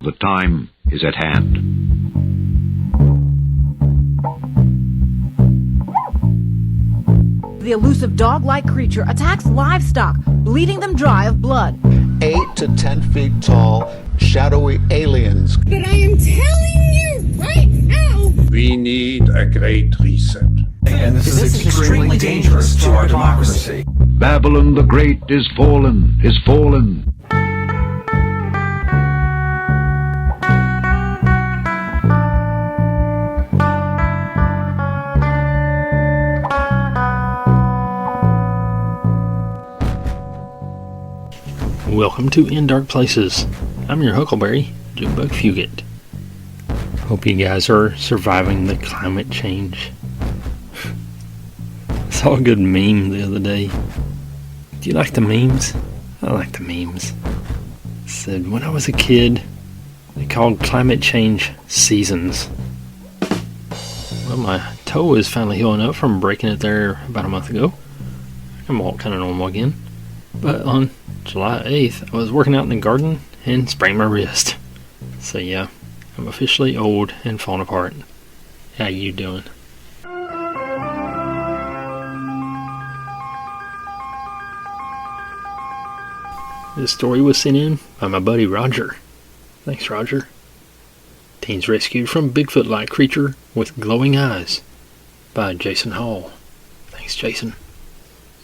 The time is at hand. The elusive dog-like creature attacks livestock, bleeding them dry of blood. 8 to 10 feet tall, shadowy aliens. But I am telling you right now, we need a great reset. And this is extremely dangerous to our democracy. Babylon the Great is fallen, is fallen. Welcome to In Dark Places. I'm your Huckleberry, Junebug Fugit. Hope you guys are surviving the climate change. I saw a good meme the other day. Do you like the memes? I like the memes. It said, when I was a kid, they called climate change seasons. Well, my toe is finally healing up from breaking it there about a month ago. I'm all kind of normal again. But on July 8th, I was working out in the garden and sprained my wrist. So yeah, I'm officially old and falling apart. How you doing? This story was sent in by my buddy Roger. Thanks, Roger. Teens rescued from Bigfoot-like creature with glowing eyes by Jason Hall. Thanks, Jason.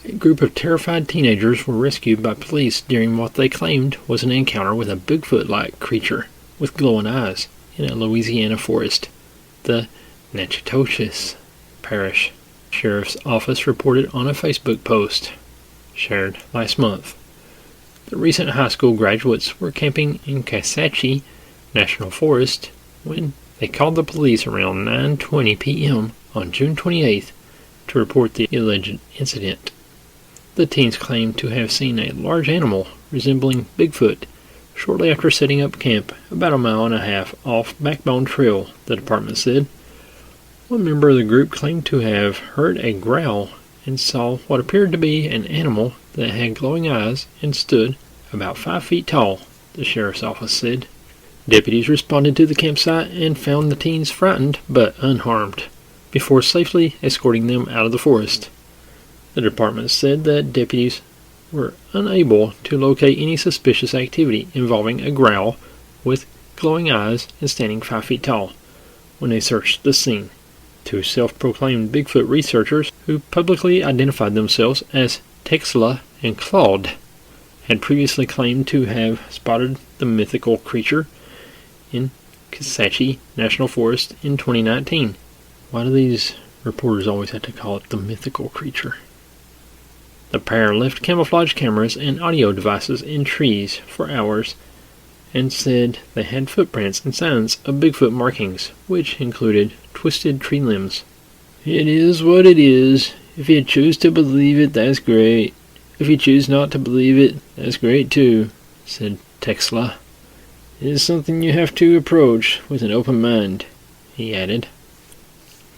A group of terrified teenagers were rescued by police during what they claimed was an encounter with a Bigfoot-like creature with glowing eyes in a Louisiana forest. The Natchitoches Parish Sheriff's Office reported on a Facebook post shared last month. The recent high school graduates were camping in Kisatchie National Forest when they called the police around 9:20 p.m. on June 28th to report the alleged incident. The teens claimed to have seen a large animal resembling Bigfoot shortly after setting up camp about a mile and a half off Backbone Trail, the department said. One member of the group claimed to have heard a growl and saw what appeared to be an animal that had glowing eyes and stood about 5 feet tall, the sheriff's office said. Deputies responded to the campsite and found the teens frightened but unharmed, before safely escorting them out of the forest. The department said that deputies were unable to locate any suspicious activity involving a growl with glowing eyes and standing 5 feet tall when they searched the scene. Two self-proclaimed Bigfoot researchers who publicly identified themselves as Texla and Claude had previously claimed to have spotted the mythical creature in Kisatchie National Forest in 2019. Why do these reporters always have to call it the mythical creature? The pair left camouflage cameras and audio devices in trees for hours and said they had footprints and signs of Bigfoot markings, which included twisted tree limbs. It is what it is. If you choose to believe it, that's great. If you choose not to believe it, that's great too, said Texla. It is something you have to approach with an open mind, he added.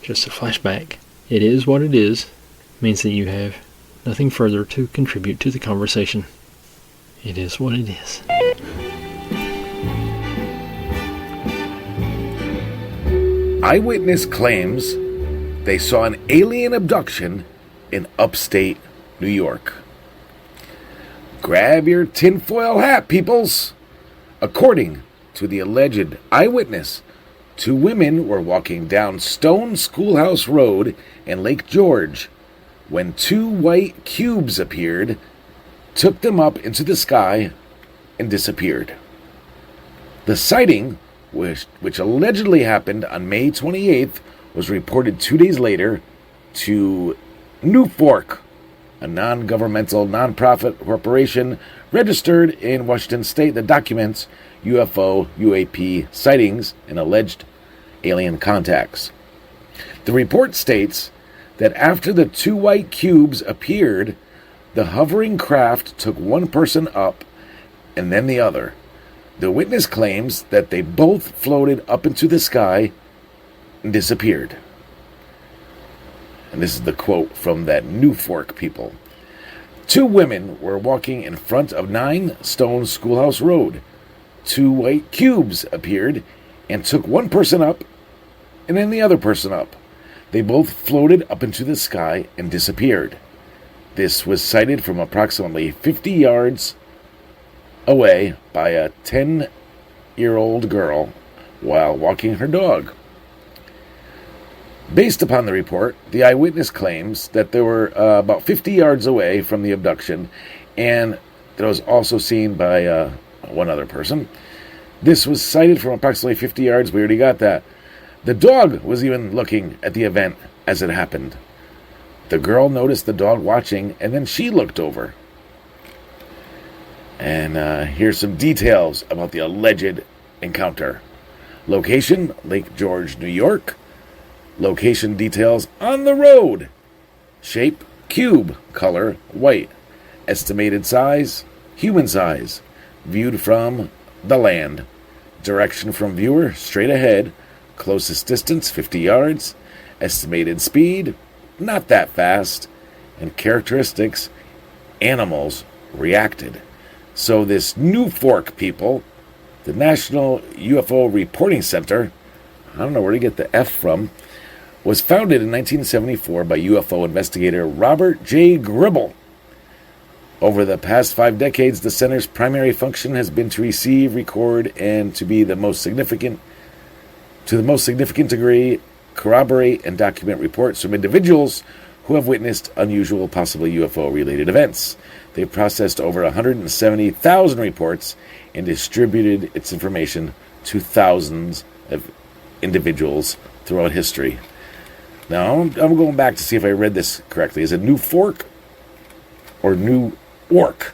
Just a flashback. It is what it is means that you have nothing further to contribute to the conversation. It is what it is. Eyewitness claims they saw an alien abduction in upstate New York. Grab your tinfoil hat, peoples! According to the alleged eyewitness, two women were walking down Stone Schoolhouse Road in Lake George when two white cubes appeared, took them up into the sky, and disappeared. The sighting, which allegedly happened on May 28th, was reported 2 days later to New Fork, a non-governmental, non-profit corporation registered in Washington State that documents UFO, UAP sightings and alleged alien contacts. The report states that after the two white cubes appeared, the hovering craft took one person up and then the other. The witness claims that they both floated up into the sky and disappeared. And this is the quote from that New Fork people. Two women were walking in front of 9 Stone Schoolhouse Road two white cubes appeared and took one person up and then the other person up. They both floated up into the sky and disappeared. This was sighted from approximately 50 yards away by a 10-year-old girl while walking her dog. Based upon the report, the eyewitness claims that they were about 50 yards away from the abduction, and that it was also seen by one other person. This was sighted from approximately 50 yards. We already got that. The dog was even looking at the event as it happened. The girl noticed the dog watching, and then she looked over. And here's some details about the alleged encounter. Location, Lake George, New York. Location details on the road. Shape, cube. Color, white. Estimated size, human size. Viewed from the land. Direction from viewer, straight ahead. Closest distance, 50 yards. Estimated speed, not that fast. And characteristics, animals reacted. So this New Fork people, the National UFO Reporting Center, I don't know where to get the F from, was founded in 1974 by UFO investigator Robert J. Gribble. Over the past 5 decades, the center's primary function has been to receive, record, and to the most significant degree, corroborate and document reports from individuals who have witnessed unusual, possibly UFO-related events. They've processed over 170,000 reports and distributed its information to thousands of individuals throughout history. Now, I'm going back to see if I read this correctly. Is it New Fork or New Orc?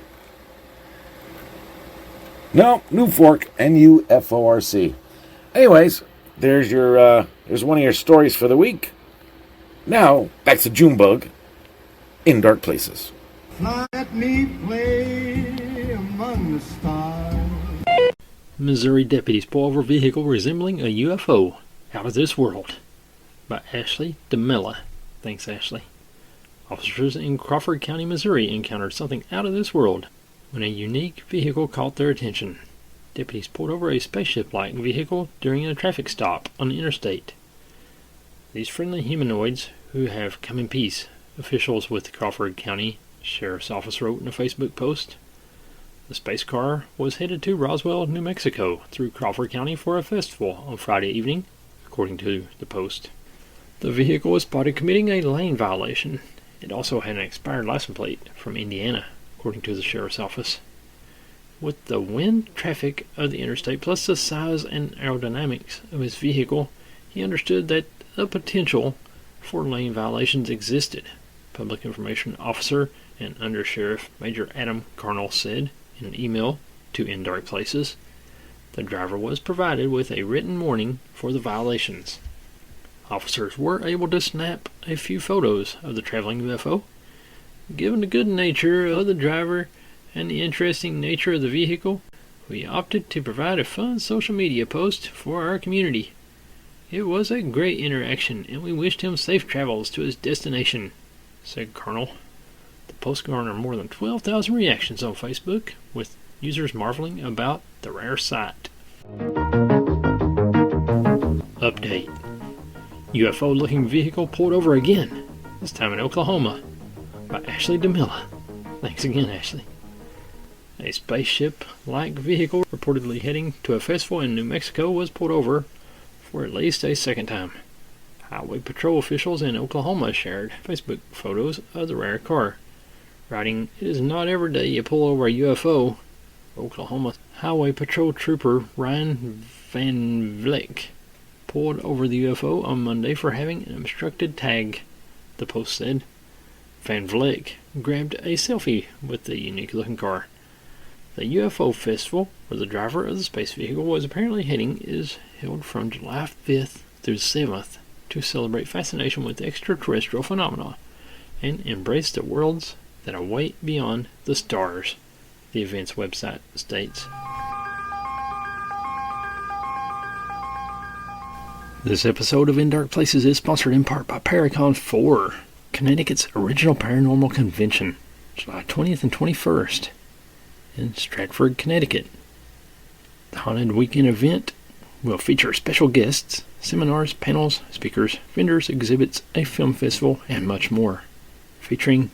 No, New Fork, N-U-F-O-R-C. Anyways, there's one of your stories for the week. Now, back to Junebug in Dark Places. Let me play among the stars. Missouri deputies pull over vehicle resembling a UFO out of this world. By Ashley DeMella. Thanks, Ashley. Officers in Crawford County, Missouri encountered something out of this world when a unique vehicle caught their attention. Deputies pulled over a spaceship-like vehicle during a traffic stop on the interstate. These friendly humanoids, who have come in peace, officials with the Crawford County Sheriff's Office wrote in a Facebook post. The space car was headed to Roswell, New Mexico, through Crawford County for a festival on Friday evening, according to the post. The vehicle was spotted committing a lane violation. It also had an expired license plate from Indiana, according to the Sheriff's Office. With the wind traffic of the interstate plus the size and aerodynamics of his vehicle, he understood that a potential for lane violations existed. Public Information Officer and Under Sheriff Major Adam Carnell said in an email to In Dark Places, the driver was provided with a written warning for the violations. Officers were able to snap a few photos of the traveling UFO. Given the good nature of the driver and the interesting nature of the vehicle, we opted to provide a fun social media post for our community. It was a great interaction, and we wished him safe travels to his destination, said Colonel. The post garnered more than 12,000 reactions on Facebook, with users marveling about the rare sight. Update. UFO-looking vehicle pulled over again, this time in Oklahoma, by Ashley DeMilla. Thanks again, Ashley. A spaceship-like vehicle reportedly heading to a festival in New Mexico was pulled over for at least a second time. Highway Patrol officials in Oklahoma shared Facebook photos of the rare car, writing, "It is not every day you pull over a UFO." Oklahoma Highway Patrol Trooper Ryan Van Vleck pulled over the UFO on Monday for having an obstructed tag, the post said. Van Vleck grabbed a selfie with the unique-looking car. The UFO festival, where the driver of the space vehicle was apparently heading, is held from July 5th through 7th to celebrate fascination with extraterrestrial phenomena and embrace the worlds that await beyond the stars, the event's website states. This episode of In Dark Places is sponsored in part by Paracon 4, Connecticut's original paranormal convention, July 20th and 21st in Stratford, Connecticut. The Haunted Weekend event will feature special guests, seminars, panels, speakers, vendors, exhibits, a film festival, and much more. Featuring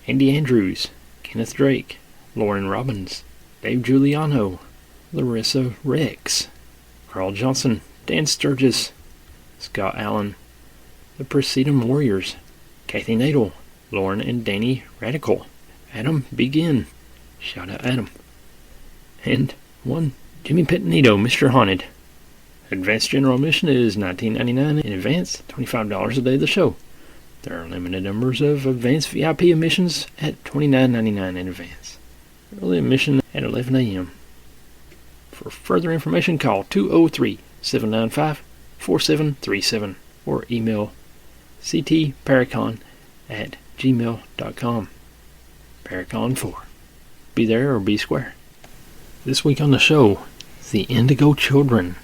Andy Andrews, Kenneth Drake, Lauren Robbins, Dave Giuliano, Larissa Rex, Carl Johnson, Dan Sturgis, Scott Allen, the Presidium Warriors, Kathy Nadel, Lauren and Danny Radical, Adam Begin, shout out Adam, and one Jimmy Pettinito, Mr. Haunted. Advanced general admission is $19.99 in advance, $25 a day of the show. There are limited numbers of advanced VIP admissions at $29.99 in advance. Early admission at 11 a.m. For further information, call 203-795-4737 or email ctparacon@gmail.com. Paracon4. Be there or be square. This week on the show, the Indigo Children.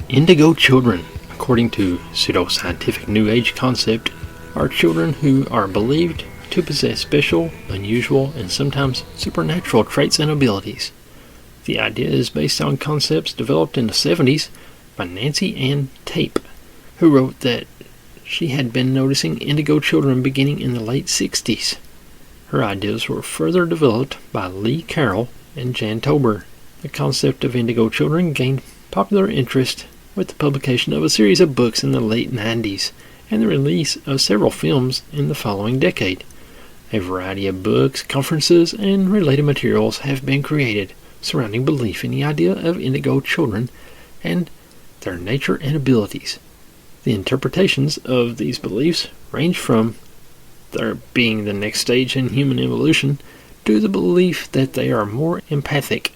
Indigo Children, according to pseudoscientific New Age concept, are children who are believed to possess special, unusual, and sometimes supernatural traits and abilities. The idea is based on concepts developed in the 70s by Nancy Ann Tape, who wrote that she had been noticing indigo children beginning in the late 60s. Her ideas were further developed by Lee Carroll and Jan Tober. The concept of indigo children gained popular interest with the publication of a series of books in the late 90s and the release of several films in the following decade. A variety of books, conferences, and related materials have been created surrounding belief in the idea of indigo children and their nature and abilities. The interpretations of these beliefs range from their being the next stage in human evolution to the belief that they are more empathic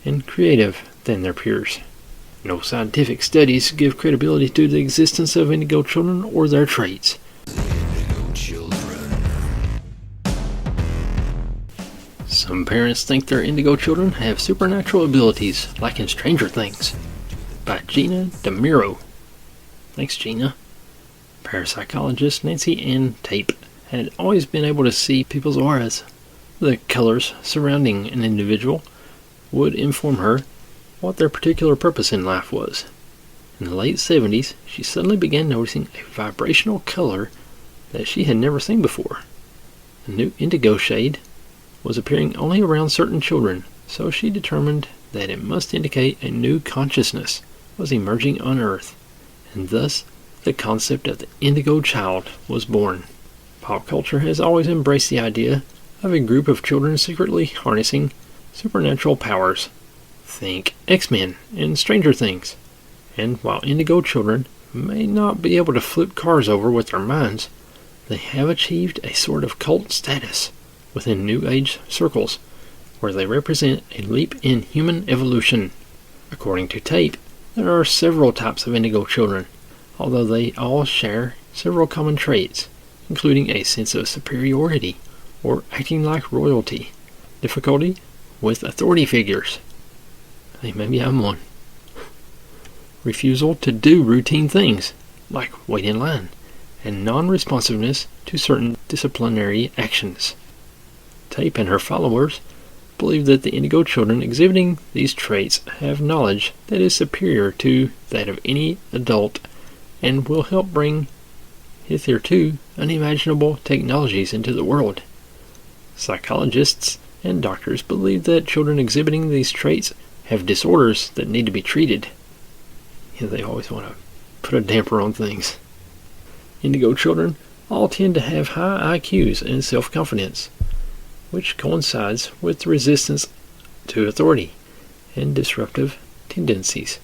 and creative than their peers. No scientific studies give credibility to the existence of indigo children or their traits. Some parents think their indigo children have supernatural abilities, like in Stranger Things, by Gina DeMiro. Thanks, Gina. Parapsychologist Nancy Ann Tape had always been able to see people's auras. The colors surrounding an individual would inform her what their particular purpose in life was. In the late 70s, she suddenly began noticing a vibrational color that she had never seen before. A new indigo shade was appearing only around certain children, so she determined that it must indicate a new consciousness was emerging on Earth, and thus the concept of the indigo child was born. Pop culture has always embraced the idea of a group of children secretly harnessing supernatural powers. Think X-Men and Stranger Things. And while indigo children may not be able to flip cars over with their minds, they have achieved a sort of cult status within New Age circles, where they represent a leap in human evolution. According to Tape, there are several types of indigo children, although they all share several common traits, including a sense of superiority or acting like royalty, difficulty with authority figures. Hey, maybe I'm one. Refusal to do routine things, like wait in line, and non-responsiveness to certain disciplinary actions. Tape and her followers believe that the indigo children exhibiting these traits have knowledge that is superior to that of any adult and will help bring hitherto unimaginable technologies into the world. Psychologists and doctors believe that children exhibiting these traits have disorders that need to be treated. They always want to put a damper on things. Indigo children all tend to have high IQs and self-confidence, which coincides with resistance to authority and disruptive tendencies.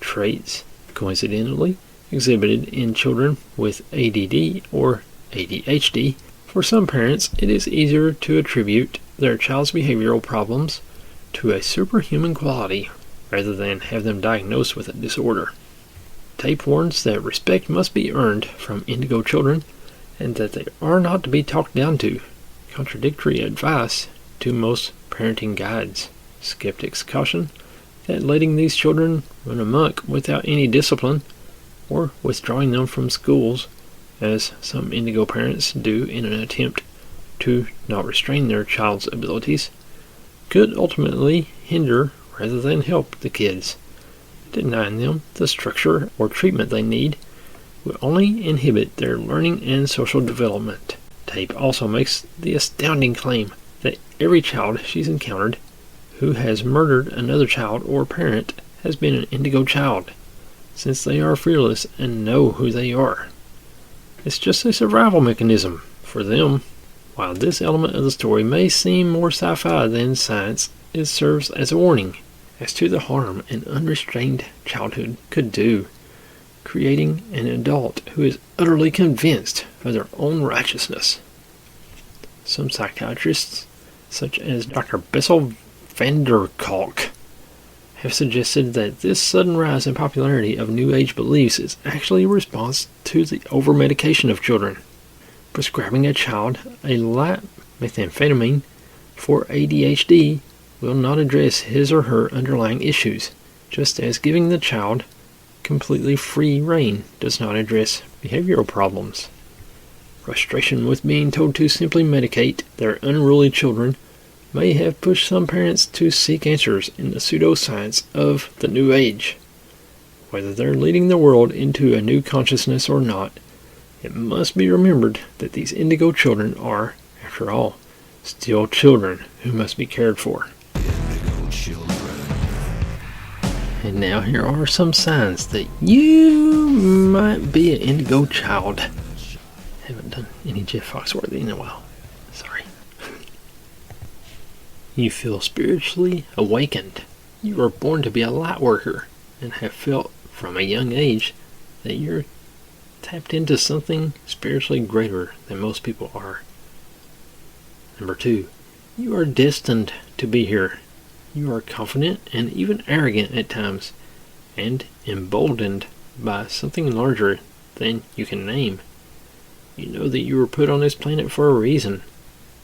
Traits, coincidentally, exhibited in children with ADD or ADHD. For some parents, it is easier to attribute their child's behavioral problems to a superhuman quality rather than have them diagnosed with a disorder. Tape warns that respect must be earned from indigo children and that they are not to be talked down to, contradictory advice to most parenting guides. Skeptics caution that letting these children run amok without any discipline or withdrawing them from schools, as some indigo parents do in an attempt to not restrain their child's abilities could ultimately hinder rather than help the kids. Denying them the structure or treatment they need will only inhibit their learning and social development. Tape also makes the astounding claim that every child she's encountered who has murdered another child or parent has been an Indigo child, since they are fearless and know who they are. It's just a survival mechanism for them. While this element of the story may seem more sci-fi than science, it serves as a warning as to the harm an unrestrained childhood could do, creating an adult who is utterly convinced of their own righteousness. Some psychiatrists, such as Dr. Bessel van der Kolk, have suggested that this sudden rise in popularity of New Age beliefs is actually a response to the over-medication of children. Prescribing a child a light methamphetamine for ADHD will not address his or her underlying issues, just as giving the child completely free rein does not address behavioral problems. Frustration with being told to simply medicate their unruly children may have pushed some parents to seek answers in the pseudoscience of the New Age. Whether they're leading the world into a new consciousness or not, it must be remembered that these Indigo children are, after all, still children who must be cared for. Indigo Children. And now here are some signs that you might be an Indigo child. Haven't done any Jeff Foxworthy in a while. Sorry. You feel spiritually awakened. You were born to be a light worker and have felt from a young age that you're tapped into something spiritually greater than most people are. Number 2, you are destined to be here. You are confident and even arrogant at times, and emboldened by something larger than you can name. You know that you were put on this planet for a reason,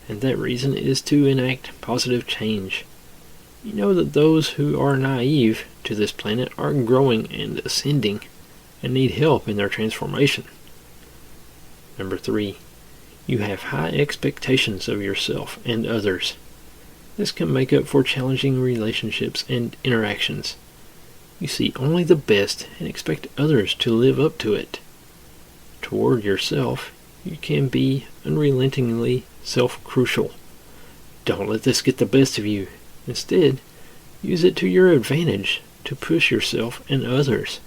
and that reason is to enact positive change. You know that those who are naive to this planet are growing and ascending, and need help in their transformation. Number 3, you have high expectations of yourself and others. This can make up for challenging relationships and interactions. You see only the best and expect others to live up to it. Toward yourself, you can be unrelentingly self-crucial. Don't let this get the best of you. Instead, use it to your advantage to push yourself and others.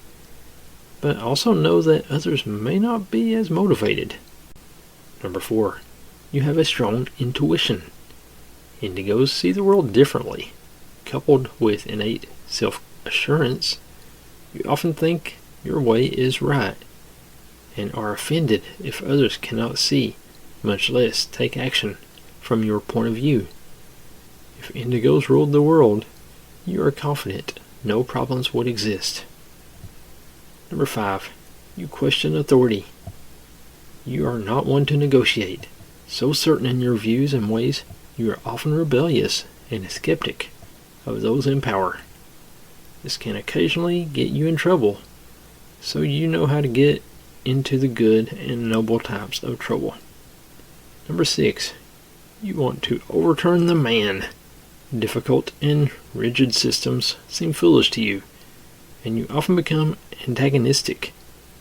But also know that others may not be as motivated. Number 4, you have a strong intuition. Indigos see the world differently. Coupled with innate self-assurance, you often think your way is right, and are offended if others cannot see, much less take action from your point of view. If Indigos ruled the world, you are confident no problems would exist. Number 5, you question authority. You are not one to negotiate. So certain in your views and ways, you are often rebellious and a skeptic of those in power. This can occasionally get you in trouble, so you know how to get into the good and noble types of trouble. Number 6, you want to overturn the man. Difficult and rigid systems seem foolish to you, and you often become antagonistic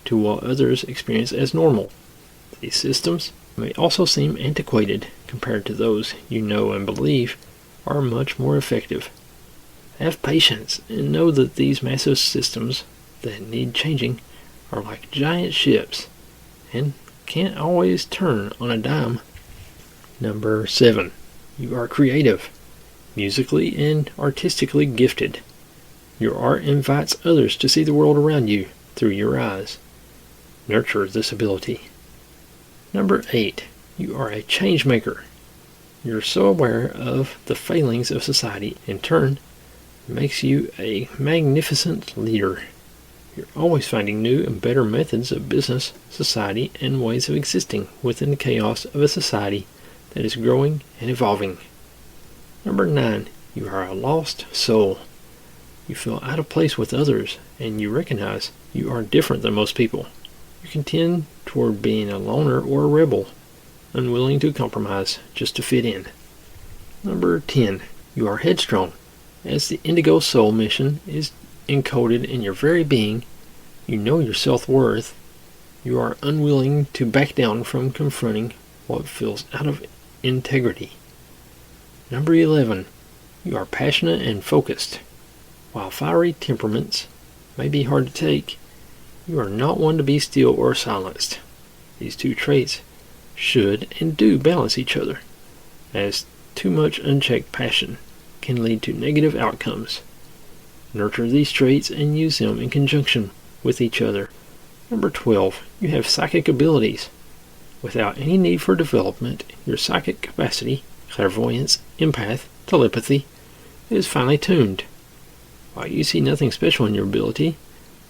to what others experience as normal. These systems may also seem antiquated compared to those you know and believe are much more effective. Have patience and know that these massive systems that need changing are like giant ships and can't always turn on a dime. Number 7, you are creative, musically and artistically gifted. Your art invites others to see the world around you through your eyes. Nurture this ability. Number 8, you are a change maker. You're so aware of the failings of society, in turn, makes you a magnificent leader. You're always finding new and better methods of business, society, and ways of existing within the chaos of a society that is growing and evolving. Number 9, you are a lost soul. You feel out of place with others, and you recognize you are different than most people. You can tend toward being a loner or a rebel. unwilling to compromise just to fit in. Number 10. You are headstrong. As the Indigo Soul mission is encoded in your very being, you know your self-worth. You are unwilling to back down from confronting what feels out of integrity. Number 11. You are passionate and focused. While fiery temperaments may be hard to take, you are not one to be still or silenced. These two traits should and do balance each other, as too much unchecked passion can lead to negative outcomes. Nurture these traits and use them in conjunction with each other. Number 12. You have psychic abilities. Without any need for development, your psychic capacity, clairvoyance, empath, telepathy, is finely tuned. While you see nothing special in your ability,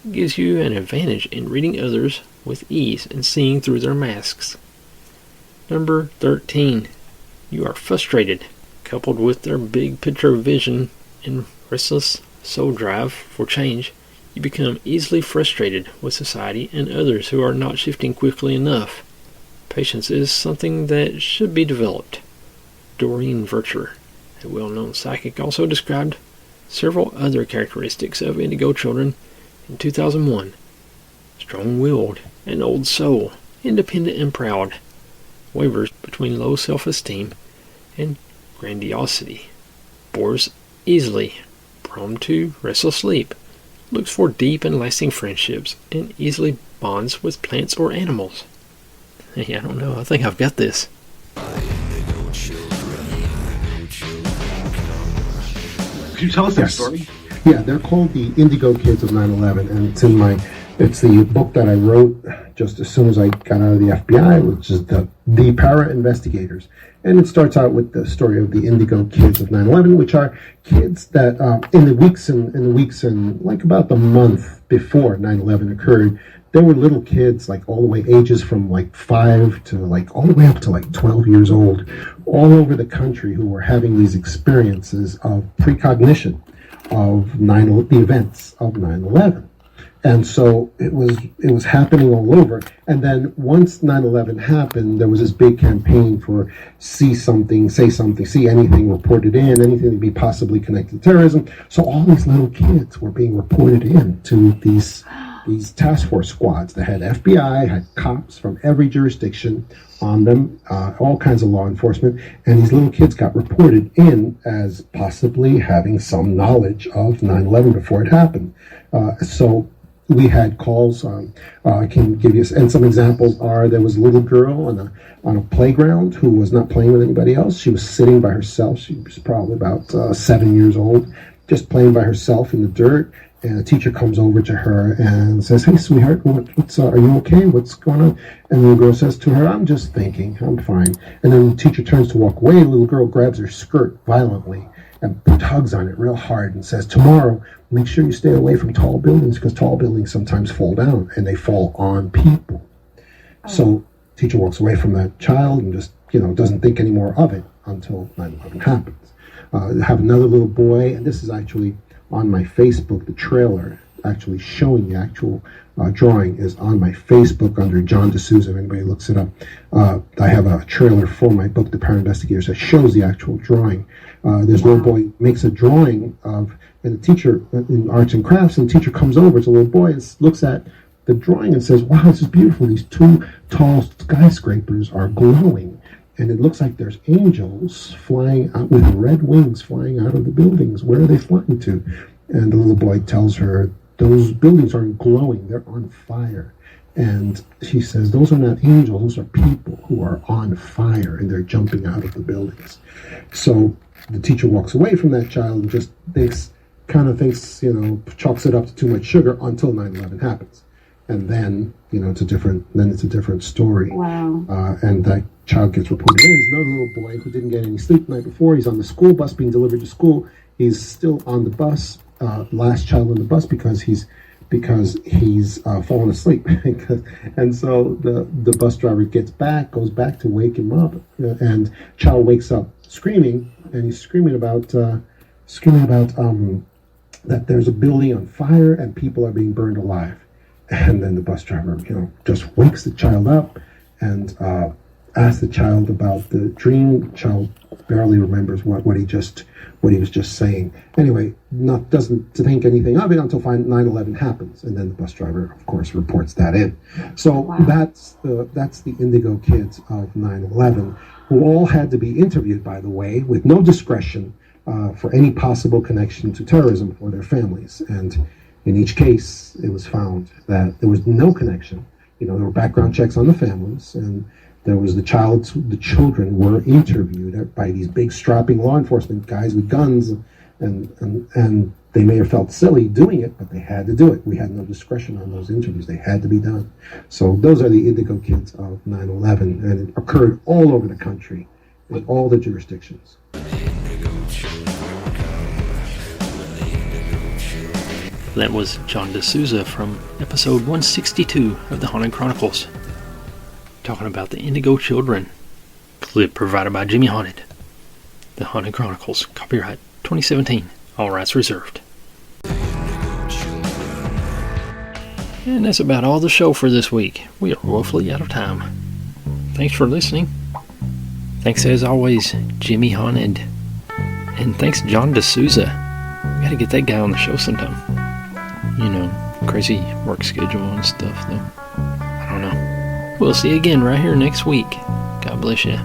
it gives you an advantage in reading others with ease and seeing through their masks. Number 13. You are frustrated. Coupled with their big picture vision and restless soul drive for change, you become easily frustrated with society and others who are not shifting quickly enough. Patience is something that should be developed. Doreen Vircher, a well-known psychic, also described several other characteristics of Indigo Children in 2001. Strong-willed, an old soul, independent and proud, wavers between low self-esteem and grandiosity, bores easily, prone to restless sleep, looks for deep and lasting friendships, and easily bonds with plants or animals. Hey, I don't know, I think I've got this. Could you tell us that story? Yeah, they're called the Indigo Kids of 9/11, and it's the book that I wrote just as soon as I got out of the FBI, which is the Para Investigators. And it starts out with the story of the Indigo Kids of 9/11, which are kids that in the weeks and like about the month before 9/11 occurred, there were little kids, like all the way ages from like 5 to like all the way up to like 12 years old, all over the country, who were having these experiences of precognition of the events of 9/11. And so it was happening all over. And then once 9/11 happened, there was this big campaign for see something, say something, see anything, report it in, anything to be possibly connected to terrorism. So all these little kids were being reported in to these task force squads. They had FBI, had cops from every jurisdiction on them, all kinds of law enforcement, and these little kids got reported in as possibly having some knowledge of 9/11 before it happened. So we had calls. I can give you, and some examples are: there was a little girl on a playground who was not playing with anybody else. She was sitting by herself. She was probably about 7 years old, just playing by herself in the dirt. And a teacher comes over to her and says, "Hey, sweetheart, are you okay? What's going on?" And the little girl says to her, "I'm just thinking. I'm fine." And then the teacher turns to walk away. The little girl grabs her skirt violently and tugs on it real hard and says, "Tomorrow, make sure you stay away from tall buildings, because tall buildings sometimes fall down and they fall on people." So teacher walks away from that child and just, doesn't think any more of it until 9/11 happens. I have another little boy, and this is actually on my Facebook. The trailer actually showing the actual drawing is on my Facebook under John DeSouza. If anybody looks it up, I have a trailer for my book, The Para Investigators, that shows the actual drawing. This little boy makes a drawing of, and the teacher in arts and crafts, and the teacher comes over to the little boy and looks at the drawing and says, "Wow, this is beautiful. These two tall skyscrapers are glowing. And it looks like there's angels flying out with red wings flying out of the buildings. Where are they flying to?" And the little boy tells her, "Those buildings aren't glowing, they're on fire." And she says, "Those are not angels, those are people who are on fire, and they're jumping out of the buildings." So the teacher walks away from that child and just thinks, chalks it up to too much sugar until 9/11 happens. And then, it's a different story. Wow. And that child gets reported in. There's another little boy who didn't get any sleep the night before. He's on the school bus being delivered to school. He's still on the bus, last child on the bus, because he's fallen asleep. And so the bus driver goes back to wake him up, and child wakes up screaming, and he's screaming about that there's a building on fire and people are being burned alive. And then the bus driver, just wakes the child up and ask the child about the dream. The child barely remembers what he was just saying. Anyway, doesn't think anything of it until 9/11 happens, and then the bus driver, of course, reports that in. So that's the Indigo kids of 9/11, who all had to be interviewed, by the way, with no discretion for any possible connection to terrorism for their families. And in each case, it was found that there was no connection. There were background checks on the families, and there was the children were interviewed by these big strapping law enforcement guys with guns, and they may have felt silly doing it, but they had to do it. We had no discretion on those interviews. They had to be done. So those are the Indigo kids of 9/11, and it occurred all over the country, in all the jurisdictions. That was John DeSouza from episode 162 of the Haunted Chronicles, talking about the Indigo Children. Clip provided by Jimmy Haunted. The Haunted Chronicles, copyright 2017, all rights reserved. And that's about all the show for this week. We are woefully out of time. Thanks for listening. Thanks as always, Jimmy Haunted. And thanks John DeSouza. We gotta get that guy on the show sometime. Crazy work schedule and stuff though. I don't know. We'll see you again right here next week. God bless you.